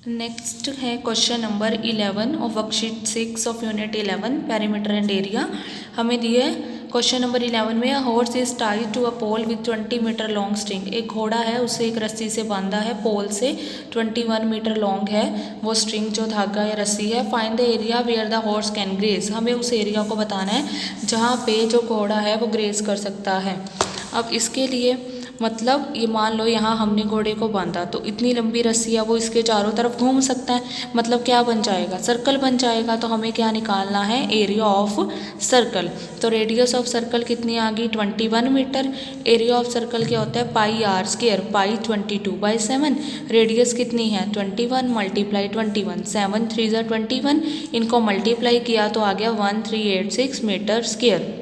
Next है question number 11 of worksheet 6 of unit 11 perimeter and area. हमें दिया है क्वेश्चन नंबर 11 में horse is tied to a pole with 20 metre long string. एक घोड़ा है, उसे एक रस्सी से बांधा है, पोल से 21 मीटर लॉन्ग है वो स्ट्रिंग जो धागा या रस्सी है। Find the area where the horse can graze. हमें उस एरिया को बताना है जहाँ पे जो घोड़ा है वो ग्रेज कर सकता है। अब इसके लिए मतलब ये मान लो यहाँ हमने घोड़े को बांधा तो इतनी लंबी रस्सी है वो इसके चारों तरफ घूम सकता है, मतलब क्या बन जाएगा, सर्कल बन जाएगा। तो हमें क्या निकालना है, एरिया ऑफ सर्कल। तो रेडियस ऑफ सर्कल कितनी आ गई 21 मीटर। एरिया ऑफ सर्कल क्या होता है पाई आर स्क्वायर, पाई 22/7। रेडियस कितनी है 21 मल्टीप्लाई 21, 7 3 ज़ा 21, इनको मल्टीप्लाई किया तो आ गया 1386 मीटर स्क्वायर।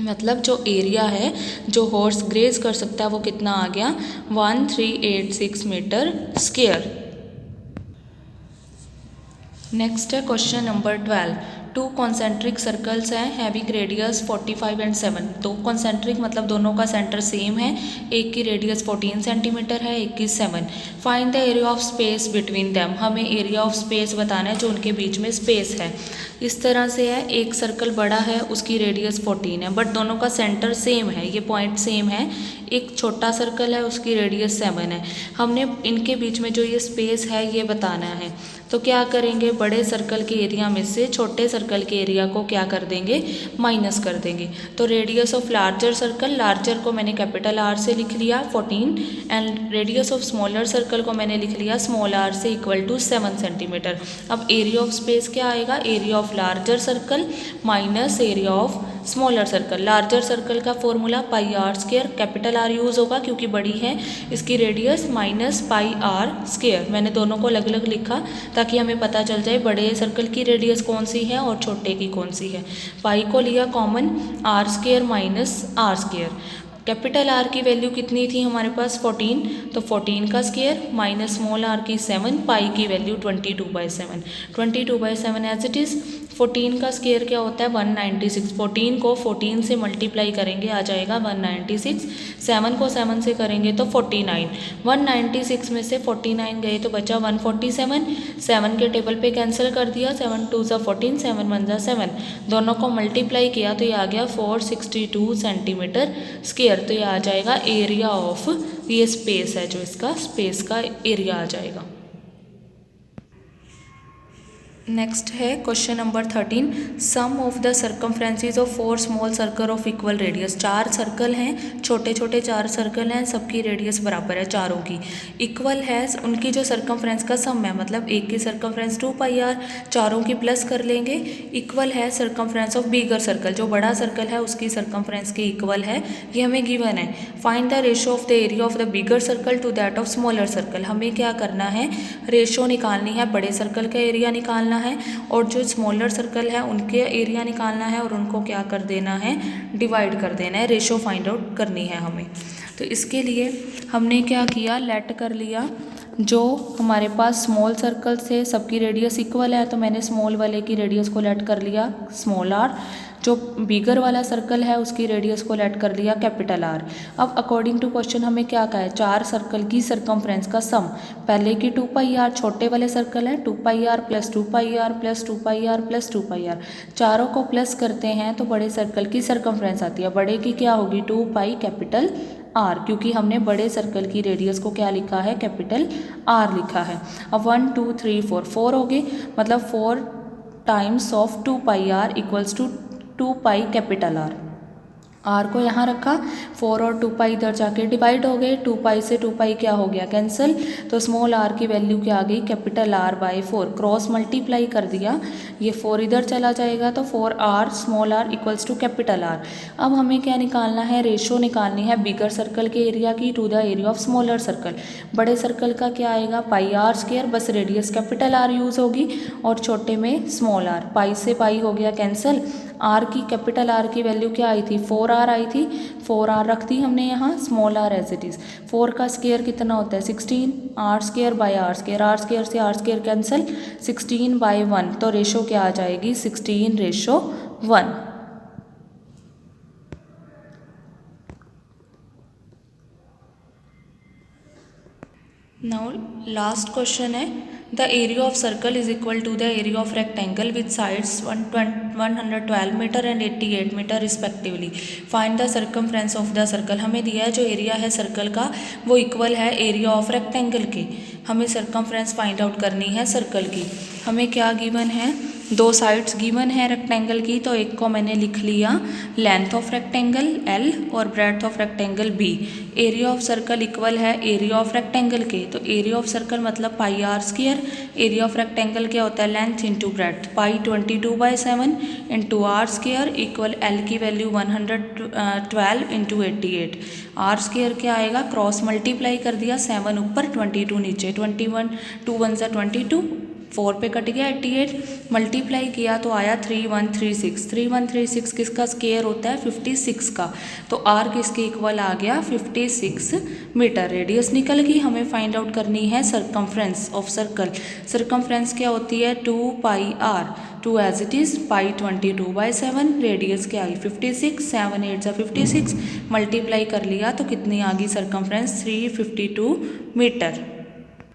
मतलब जो एरिया है जो हॉर्स ग्रेज कर सकता है वो कितना आ गया 1386 मीटर स्क्वायर। नेक्स्ट है question number 12। To concentric circles हैं हैविंग रेडियस 45 एंड 7। तो कॉन्सेंट्रिक मतलब दोनों का सेंटर सेम है, एक की रेडियस 14 सेंटीमीटर है, एक की 7। Find the area of space between them. हमें एरिया ऑफ स्पेस बताना है जो उनके बीच में स्पेस है। इस तरह से है, एक सर्कल बड़ा है उसकी रेडियस 14 है बट दोनों का सेंटर सेम है, ये पॉइंट सेम है। एक छोटा सर्कल है उसकी रेडियस 7 है। हमने इनके बीच में जो ये स्पेस है ये बताना है। तो क्या करेंगे, बड़े सर्कल के एरिया में से छोटे सर्कल के एरिया को क्या कर देंगे, माइनस कर देंगे। तो radius of larger circle, larger को मैंने कैपिटल आर से लिख लिया 14 and radius of smaller circle को मैंने लिख लिया स्मॉल आर से इक्वल टू 7 सेंटीमीटर। अब एरिया ऑफ स्पेस क्या आएगा, area of larger circle minus area of smaller circle. Larger circle का formula pi R square, capital R use होगा क्योंकि बड़ी है, इसकी radius minus pi R square. मैंने दोनों को अलग अलग लिखा ताकि हमें पता चल जाए बड़े सर्कल की रेडियस कौन सी है और छोटे की कौन सी है। पाई को लिया common, R square minus R square. Capital R की वैल्यू कितनी थी हमारे पास 14, तो 14 का स्क्वायर माइनस स्मॉल आर की 7, पाई की वैल्यू 22/7, 22/7 एज इट इज़। 14 का स्क्वायर क्या होता है 196, 14 को 14 से मल्टीप्लाई करेंगे आ जाएगा 196, 7 को 7 से करेंगे तो 49, 196 में से 49 गए तो बचा 147, 7 के टेबल पे कैंसिल कर दिया, 7 2 ज़ा 14, 7 1 ज़ा 7, दोनों को मल्टीप्लाई किया तो ये आ गया 462 सेंटीमीटर स्क्वायर। तो ये आ जाएगा एरिया ऑफ, ये स्पेस है जो इसका स्पेस का एरिया आ जाएगा। नेक्स्ट है question number 13। Sum of the circumferences of 4 small circle of equal radius. 4 circle हैं, छोटे छोटे 4 सर्कल हैं, सबकी रेडियस बराबर है, चारों की इक्वल है। उनकी जो सर्कमफ्रेंस का सम है, मतलब एक की सर्कमफ्रेंस 2πr, चारों की प्लस कर लेंगे, इक्वल है सर्कमफ्रेंस ऑफ बिगर सर्कल, जो बड़ा सर्कल है उसकी सर्कमफ्रेंस के इक्वल है, ये हमें गिवन है। Find the ratio of the area of the bigger circle to that of smaller circle. हमें क्या करना है, रेशो निकालनी है, बड़े सर्कल का एरिया निकालना है और जो स्मॉलर सर्कल है उनके एरिया निकालना है और उनको क्या कर देना है, डिवाइड कर देना है, रेशो फाइंड आउट करनी है हमें। तो इसके लिए हमने क्या किया, लेट कर लिया जो हमारे पास स्मॉल सर्कल से सबकी रेडियस इक्वल है तो मैंने स्मॉल वाले की रेडियस को लेट कर लिया स्मॉल आर, जो बिगर वाला सर्कल है उसकी रेडियस को लेट कर लिया कैपिटल आर। अब अकॉर्डिंग टू क्वेश्चन हमें क्या कहा है, 4 सर्कल की सर्कमफ्रेंस का सम, पहले की 2πr छोटे वाले सर्कल है 2πr plus 2πr plus 2πr plus 2πr, चारों को प्लस करते हैं तो बड़े सर्कल की सर्कमफ्रेंस आती है। बड़े की क्या होगी 2π कैपिटल आर, क्योंकि हमने बड़े सर्कल की रेडियस को क्या लिखा है, कैपिटल आर लिखा है। अब 1 2 3 4 4 हो गए, मतलब 4 times of 2πr equals to 2π capital R. R को यहाँ रखा, 4 और 2π इधर जाके डिवाइड हो गए, 2π से 2π क्या हो गया कैंसिल, तो स्मॉल आर की वैल्यू क्या आ गई capital R by 4, cross multiply कर दिया, ये 4 इधर चला जाएगा तो 4r small R equals to capital R. अब हमें क्या निकालना है, रेशो निकालनी है बिगर सर्कल के एरिया की to the area of smaller circle. बड़े सर्कल का क्या आएगा पाई आर स्क्वायर, बस रेडियस कैपिटल आर यूज़ होगी और छोटे में स्मॉल आर, पाई से पाई हो गया कैंसिल। आर की कैपिटल आर की वैल्यू क्या आई थी 4r आई थी, 4r रख दी हमने यहाँ, small R as it is. 4 का स्क्वायर कितना होता है 16, R square by R square, R square से आर स्क्वायर कैंसिल, 16/1, तो रेशो क्या आ जाएगी 16:1। नाउ लास्ट क्वेश्चन है the area of circle is equal to the area of rectangle with sides 112 metre and 88 metre respectively. Find the circumference of the circle. हमें दिया है जो एरिया है सर्कल का वो इक्वल है एरिया ऑफ रेक्टेंगल के। हमें सर्कमफ्रेंस फाइंड आउट करनी है सर्कल की। हमें क्या गिवन है, दो साइड्स गिवन है रेक्टेंगल की, तो एक को मैंने लिख लिया लेंथ ऑफ रेक्टेंगल L और breadth of rectangle B। Area of circle equal है एरिया ऑफ रेक्टेंगल के, तो एरिया ऑफ सर्कल मतलब pi R square. Area of rectangle क्या होता है, length into breadth, pi 22/7 into R square equal L की value 112 into 88। R square क्या आएगा, क्रॉस मल्टीप्लाई कर दिया, 7 ऊपर 22 नीचे, 21 2 1 सा 22, 4 पे कट गया 88, मल्टीप्लाई किया तो आया 3136। 3136 किसका स्क्वायर होता है, 56 का, तो आर किसके इक्वल आ गया 56 मीटर। रेडियस निकल गई। हमें फाइंड आउट करनी है सर्कमफ्रेंस ऑफ सर्कल। सर्कमफ्रेंस क्या होती है, 2 pi R, 2 as it is, pi 22/7, radius क्या आई 56, 7 8 सा 56, मल्टीप्लाई कर लिया तो कितनी आ गई सर्कमफ्रेंस 352 मीटर।